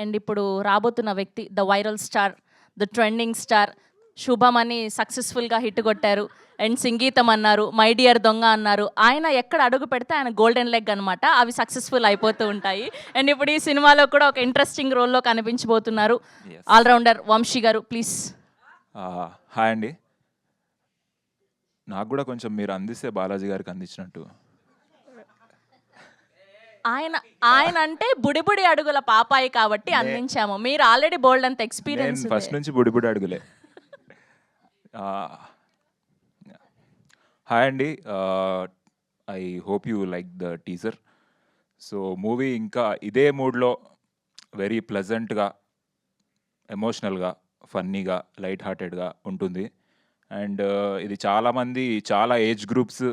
And ఇప్పుడు రాబోతున్న వ్యక్తి the viral star, the trending star శుభం అని సక్సెస్ఫుల్గా హిట్ కొట్టారు. అండ్ సంగీతం అన్నారు, మై డియర్ దొంగ అన్నారు. ఆయన ఎక్కడ అడుగు పెడితే ఆయన గోల్డెన్ లెగ్ అనమాట, అవి సక్సెస్ఫుల్ అయిపోతూ ఉంటాయి. అండ్ ఇప్పుడు ఈ సినిమాలో కూడా ఒక ఇంట్రెస్టింగ్ రోల్లో కనిపించబోతున్నారు. ఆల్రౌండర్ వంశీ గారు, ప్లీజ్. హాయ్ అండి. నాకు కూడా కొంచెం మీరు అందిస్తే బాలాజీ గారికి అందించినట్టు. ఆయన ఆయన అంటే బుడిబుడి అడుగుల పాపాయి కాబట్టి అందించాము. మీరు ఆల్రెడీ బోల్డ్ అంత ఎక్స్పీరియన్స్. ఫస్ట్ నుంచి బుడిబుడి అడుగులే. హాయ్ అండి. I hope you like the teaser. So movie ఇంకా ఇదే మూడ్లో వెరీ ప్లెజెంట్గా, ఎమోషనల్గా, ఫన్నీగా, లైట్ హార్టెడ్గా ఉంటుంది. అండ్ ఇది చాలామంది చాలా ఏజ్ గ్రూప్స్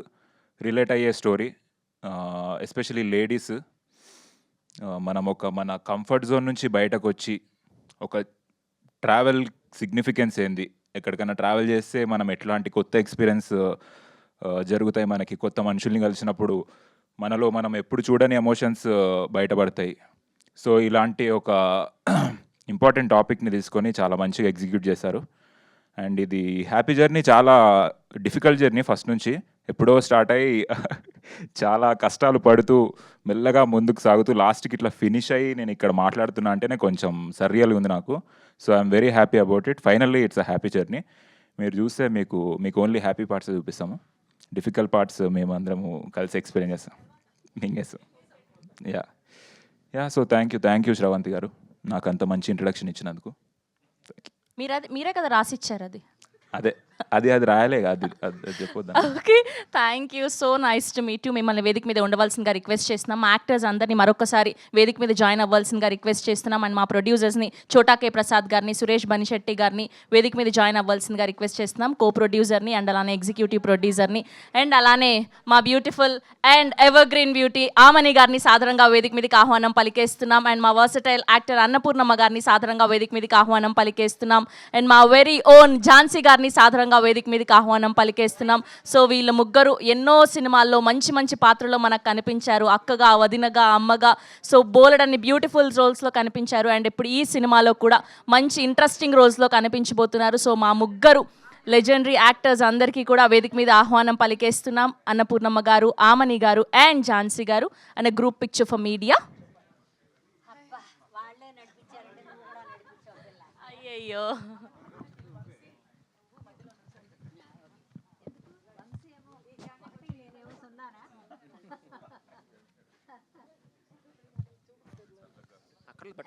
రిలేట్ అయ్యే స్టోరీ, ఎస్పెషలీ లేడీస్. మనం మన కంఫర్ట్ జోన్ నుంచి బయటకు వచ్చి ఒక ట్రావెల్ సిగ్నిఫికెన్స్ ఏంది, ఎక్కడికైనా ట్రావెల్ చేస్తే మనం ఎట్లాంటి కొత్త ఎక్స్పీరియన్స్ జరుగుతాయి, మనకి కొత్త మనుషుల్ని కలిసినప్పుడు మనలో మనం ఎప్పుడు చూడని ఎమోషన్స్ బయటపడతాయి. సో ఇలాంటి ఒక ఇంపార్టెంట్ టాపిక్ని తీసుకొని చాలా మంచిగా ఎగ్జిక్యూట్ చేశారు. అండ్ ఇది హ్యాపీ జర్నీ, చాలా డిఫికల్ట్ జర్నీ. ఫస్ట్ నుంచి ఎప్పుడో స్టార్ట్ అయ్యి చాలా కష్టాలు పడుతూ మెల్లగా ముందుకు సాగుతూ లాస్ట్కి ఇట్లా ఫినిష్ అయ్యి నేను ఇక్కడ మాట్లాడుతున్నా అంటేనే కొంచెం సర్రియల్గా ఉంది నాకు. So I'm very happy about it. Finally it's a happy journey. మీరు చూస్తే మీకు ఓన్లీ హ్యాపీ పార్ట్స్ చూపిస్తాము, డిఫికల్ట్ పార్ట్స్ మేము అందరము కలిసి ఎక్స్పీరియన్స్ చేస్తాం, మింగేస్తాం. Yeah so thank you Sravanthi garu, నాకు అంత మంచి ఇంట్రడక్షన్ ఇచ్చినందుకు. మీరే కదా రాసిచ్చారు అది. అది రాయలే, అది చెప్పొద్దా? Okay, thank you, so nice to meet you. మిమ్మల్ని వేదిక మీద ఉండవలసిందిగా రిక్వెస్ట్ చేస్తున్నాం. మా యాక్టర్స్ అందరినీ మరొకసారి వేదిక మీద జాయిన్ అవ్వాల్సిందిగా రిక్వెస్ట్ చేస్తున్నాం. అండ్ మా ప్రొడ్యూసర్స్ని చోటాకే ప్రసాద్ గారిని, సురేష్ బనిశెట్టి గారిని వేదిక మీద జాయిన్ అవ్వాల్సిందిగా రిక్వెస్ట్ చేస్తున్నాం. కో ప్రొడ్యూసర్ని అండ్ అలానే ఎగ్జిక్యూటివ్ ప్రొడ్యూసర్ని అండ్ అలానే మా beautiful and evergreen beauty Amani గారిని సాధారణంగా వేదిక మీదకి ఆహ్వానం పలికేస్తున్నాం. అండ్ మా వర్సటైల్ యాక్టర్ అన్నపూర్ణమ్మ గారిని సాధారణంగా వేదిక మీదకి ఆహ్వానం పలికేస్తున్నాం. అండ్ మా వెరీ ఓన్ ఝాన్సీ గారిని సాధారణంగా వేదిక మీదకి ఆహ్వానం పలికేస్తున్నాం. సో వీళ్ళ ముగ్గురు ఎన్నో సినిమాల్లో మంచి మంచి పాత్రలో మనకు కనిపించారు, అక్కగా, వదినగా, అమ్మగా. సో బోలెడన్ని బ్యూటిఫుల్ రోల్స్లో కనిపించారు. అండ్ ఇప్పుడు ఈ సినిమాలో కూడా మంచి ఇంట్రెస్టింగ్ రోల్స్లో కనిపించబోతున్నారు. సో మా ముగ్గురు లెజెండరీ యాక్టర్స్ అందరికీ కూడా వేదిక మీద ఆహ్వానం పలికేస్తున్నాం. అన్నపూర్ణమ్మ గారు, ఆమని గారు అండ్ ఝాన్సీ గారు and group picture for media. అయ్యయ్యో, అక్కడ